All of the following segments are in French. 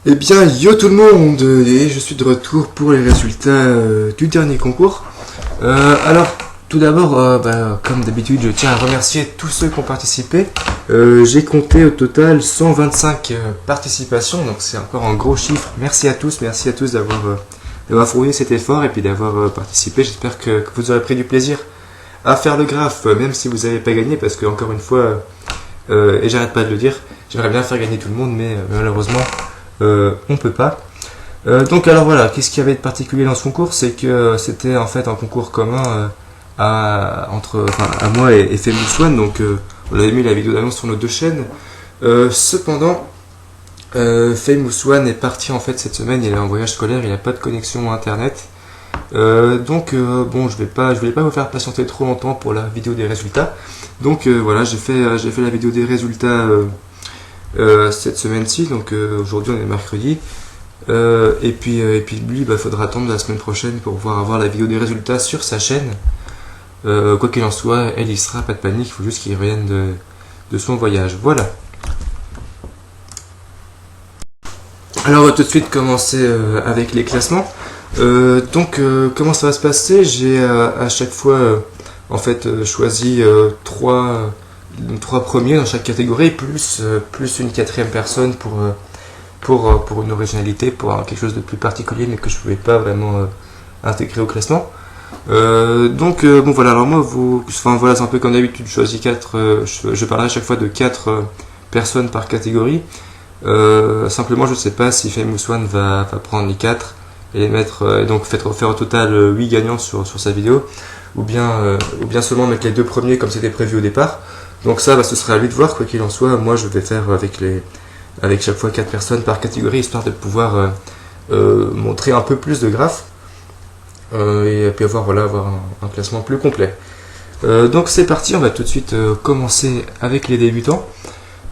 Eh bien, yo tout le monde, et je suis de retour pour les résultats du dernier concours. Alors, tout d'abord, comme d'habitude, je tiens à remercier tous ceux qui ont participé. J'ai compté au total 125 participations, donc c'est encore un gros chiffre. Merci à tous d'avoir fourni cet effort et puis d'avoir participé. J'espère que vous aurez pris du plaisir à faire le graphe, même si vous n'avez pas gagné, parce que encore une fois, et j'arrête pas de le dire, j'aimerais bien faire gagner tout le monde, mais malheureusement, on peut pas. Donc alors voilà, qu'est-ce qu'il y avait de particulier dans ce concours? C'est que c'était en fait un concours commun à moi et Famous One, donc on avait mis la vidéo d'annonce sur nos deux chaînes. Cependant, Famous One est parti en fait cette semaine, il est en voyage scolaire, il n'a pas de connexion internet. Bon, je voulais pas vous faire patienter trop longtemps pour la vidéo des résultats. Donc voilà, j'ai fait la vidéo des résultats cette semaine-ci, donc aujourd'hui on est mercredi. Et puis lui, faudra attendre la semaine prochaine pour pouvoir avoir la vidéo des résultats sur sa chaîne. Quoi qu'il en soit, elle y sera, pas de panique, il faut juste qu'il revienne de son voyage. Voilà. Alors on va tout de suite commencer avec les classements. Comment ça va se passer? J'ai à chaque fois choisi trois premiers dans chaque catégorie, plus une quatrième personne pour une originalité, pour quelque chose de plus particulier, mais que je ne pouvais pas vraiment intégrer au classement. Bon voilà, alors moi, c'est un peu comme d'habitude, je choisis je parlerai à chaque fois de 4 personnes par catégorie. Simplement, je ne sais pas si Famous One va prendre les 4 et les mettre, donc faire au total 8 gagnants sur sa vidéo, ou bien seulement mettre les 2 premiers comme c'était prévu au départ. Donc ça, ce sera à lui de voir, quoi qu'il en soit. Moi, je vais faire avec chaque fois 4 personnes par catégorie, histoire de pouvoir montrer un peu plus de graphes, et puis avoir un classement plus complet. Donc c'est parti, on va tout de suite commencer avec les débutants.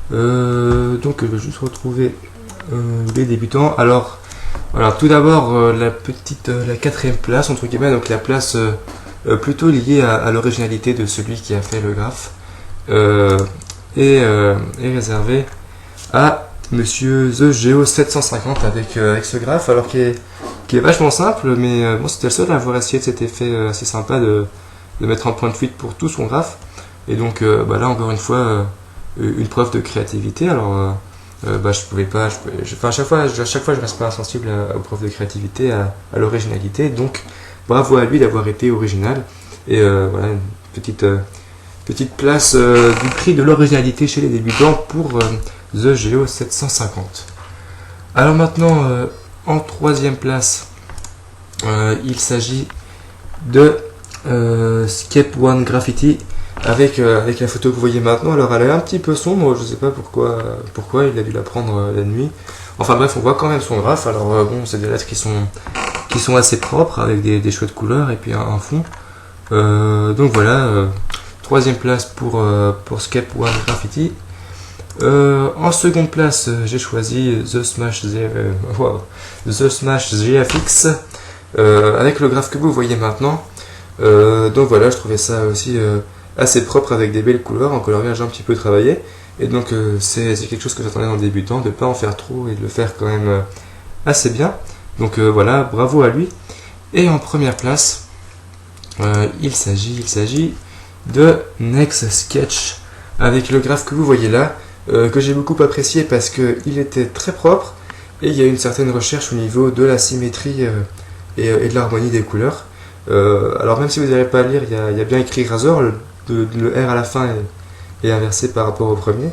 Je vais juste retrouver les débutants. Alors, voilà, tout d'abord la 4e place, entre guillemets, donc la place plutôt liée à l'originalité de celui qui a fait le graphe, est réservée à Monsieur The Geo 750 avec ce graphe, alors qui est vachement simple, mais bon, c'était le seul à avoir essayé de cet effet assez sympa de mettre un point de fuite pour tout son graphe. Et donc là, encore une fois, une preuve de créativité. Alors je pouvais pas, à chaque fois je reste pas insensible aux preuves de créativité, à l'originalité, donc bravo à lui d'avoir été original. Et voilà, une petite place du prix de l'originalité chez les débutants pour The Geo 750. Alors maintenant, en 3e place, il s'agit de Scape One Graffiti avec la photo que vous voyez maintenant. Alors elle est un petit peu sombre, je sais pas pourquoi il a dû la prendre la nuit. Enfin bref, on voit quand même son graphe. Alors bon, c'est des lettres qui sont assez propres, avec des chouettes couleurs et puis un fond. Donc voilà, 3e place pour Scape One Graffiti. En seconde place, j'ai choisi The Smash GFX avec le graphe que vous voyez maintenant. Donc voilà, je trouvais ça aussi assez propre, avec des belles couleurs, un coloriage un petit peu travaillé. Et donc c'est quelque chose que j'attendais dans le débutant, de ne pas en faire trop et de le faire quand même assez bien. Donc voilà, bravo à lui. Et en première place, il s'agit de Next Sketch avec le graphe que vous voyez là, que j'ai beaucoup apprécié parce qu'il était très propre et il y a une certaine recherche au niveau de la symétrie et de l'harmonie des couleurs. Alors même si vous n'arrivez pas à lire, il y a bien écrit Razor, le R à la fin est inversé par rapport au premier.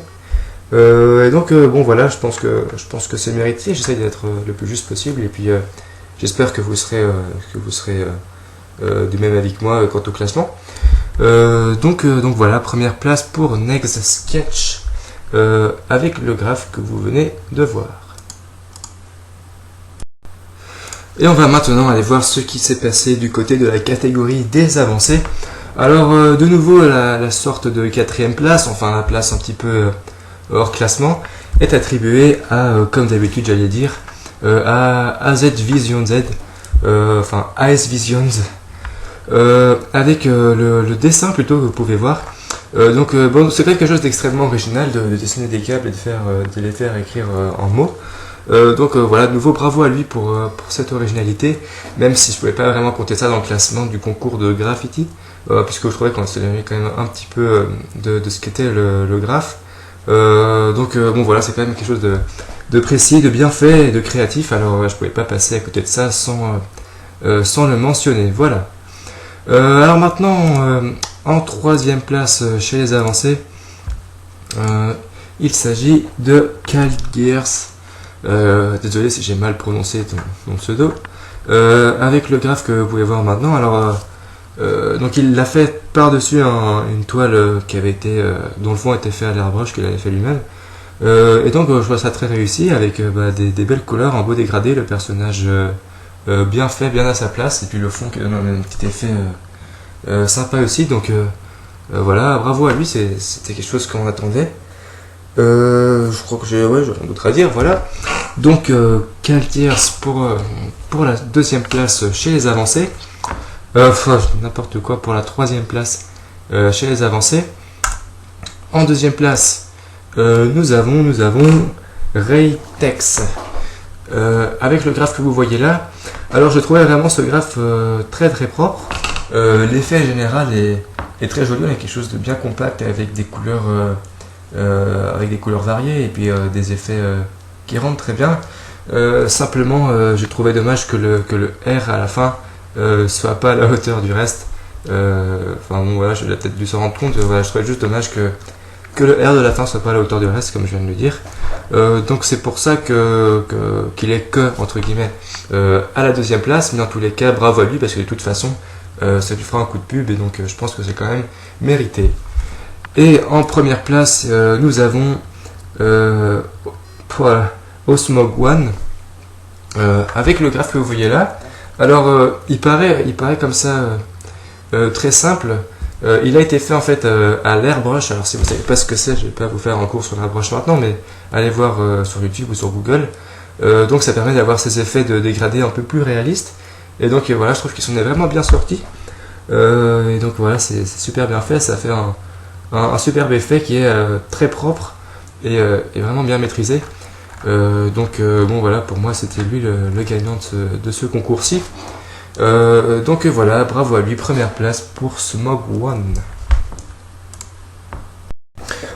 Et donc bon voilà, je pense que c'est mérité. J'essaie d'être le plus juste possible, et puis j'espère que vous serez du même avis que moi quant au classement. Donc voilà, première place pour Next Sketch avec le graphe que vous venez de voir. Et on va maintenant aller voir ce qui s'est passé du côté de la catégorie des avancées. Alors de nouveau, la sorte de 4e place, enfin la place un petit peu hors classement, est attribuée à, comme d'habitude j'allais dire, à AZ Vision Z, enfin AS Visions, avec le dessin plutôt que vous pouvez voir. Bon, c'est quelque chose d'extrêmement original de dessiner des câbles et de les faire écrire en mots. Donc voilà, de nouveau bravo à lui pour cette originalité, même si je pouvais pas vraiment compter ça dans le classement du concours de graffiti, puisque je trouvais qu'on s'éloignait quand même un petit peu de ce qu'était le graphe. Donc bon voilà, c'est quand même quelque chose de précis, de bien fait et de créatif, alors je pouvais pas passer à côté de ça sans le mentionner. Voilà. Alors maintenant, en troisième place chez les avancés, il s'agit de Calgears. Désolé si j'ai mal prononcé ton pseudo. Avec le graphe que vous pouvez voir maintenant. Alors, donc il l'a fait par-dessus une toile qui avait été, dont le fond était fait à l'airbrush, qu'il avait fait lui-même. Et donc je vois ça très réussi avec des belles couleurs, un beau dégradé, le personnage bien fait, bien à sa place, et puis le fond qui donne un petit effet sympa aussi. Donc voilà, bravo à lui, c'était quelque chose qu'on attendait. Je crois que j'ai rien d'autre à dire, voilà. Donc Calgears pour la deuxième place chez les avancés. N'importe quoi pour la troisième place chez les avancés. En deuxième place, nous avons Raytex. Avec le graphe que vous voyez là. Alors je trouvais vraiment ce graphe très très propre. L'effet général est très joli, avec quelque chose de bien compact avec des couleurs variées et puis des effets qui rendent très bien. Simplement, j'ai trouvé dommage que le R à la fin soit pas à la hauteur du reste. Enfin bon, voilà, j'ai peut-être dû s'en rendre compte. Voilà, je trouvais juste dommage que le R de la fin soit pas à la hauteur du reste, comme je viens de le dire. Donc c'est pour ça qu'il est que, entre guillemets, à la deuxième place. Mais dans tous les cas, bravo à lui, parce que de toute façon, ça lui fera un coup de pub, et donc je pense que c'est quand même mérité. Et en première place, nous avons Osmog One, avec le graphe que vous voyez là. Alors, il paraît comme ça très simple. Il a été fait en fait à l'airbrush. Alors si vous ne savez pas ce que c'est, je ne vais pas vous faire un cours sur l'airbrush maintenant, mais allez voir sur YouTube ou sur Google. Donc ça permet d'avoir ces effets de dégradé un peu plus réalistes. Et donc voilà, je trouve qu'ils sont vraiment bien sortis. Et donc voilà, c'est super bien fait. Ça fait un superbe effet qui est très propre et vraiment bien maîtrisé. Donc bon voilà, pour moi c'était lui le gagnant de ce concours-ci. Donc voilà, bravo à lui, première place pour Smog One.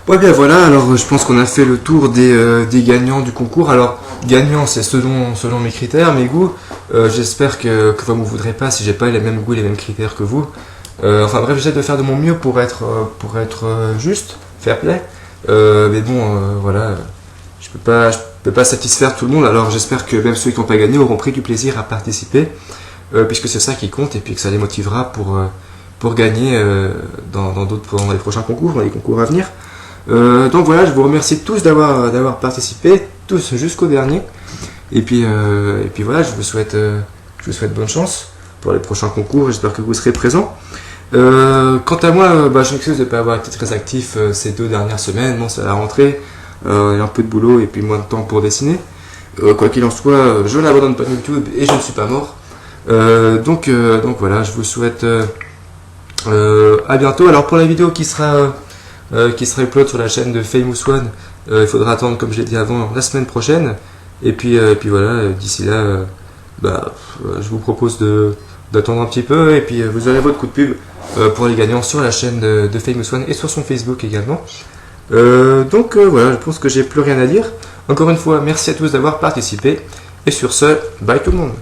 Ouais bien voilà, alors je pense qu'on a fait le tour des gagnants du concours. Alors gagnant c'est selon mes critères, mes goûts. J'espère que vous ne me voudrez pas si j'ai pas les mêmes goûts, les mêmes critères que vous. Enfin bref, j'essaie de faire de mon mieux pour être juste, fair play. Mais bon voilà, je peux pas satisfaire tout le monde, alors j'espère que même ceux qui n'ont pas gagné auront pris du plaisir à participer. Puisque c'est ça qui compte, et puis que ça les motivera pour gagner dans les prochains concours, dans les concours à venir. Donc voilà, je vous remercie tous d'avoir participé, tous jusqu'au dernier. Et puis voilà, je vous souhaite bonne chance pour les prochains concours, j'espère que vous serez présents. Quant à moi, je m'excuse de ne pas avoir été très actif ces 2 dernières semaines. Bon, c'est la rentrée, il y a un peu de boulot et puis moins de temps pour dessiner. Quoi qu'il en soit, je n'abandonne pas YouTube et je ne suis pas mort. Donc voilà, je vous souhaite à bientôt. Alors pour la vidéo qui sera upload sur la chaîne de Famous One, il faudra attendre, comme je l'ai dit avant, la semaine prochaine. Et puis voilà, d'ici là, je vous propose d'attendre un petit peu, et puis vous aurez votre coup de pub pour les gagnants sur la chaîne de Famous One et sur son Facebook également. Donc voilà, je pense que j'ai plus rien à dire. Encore une fois, merci à tous d'avoir participé, et sur ce, bye tout le monde.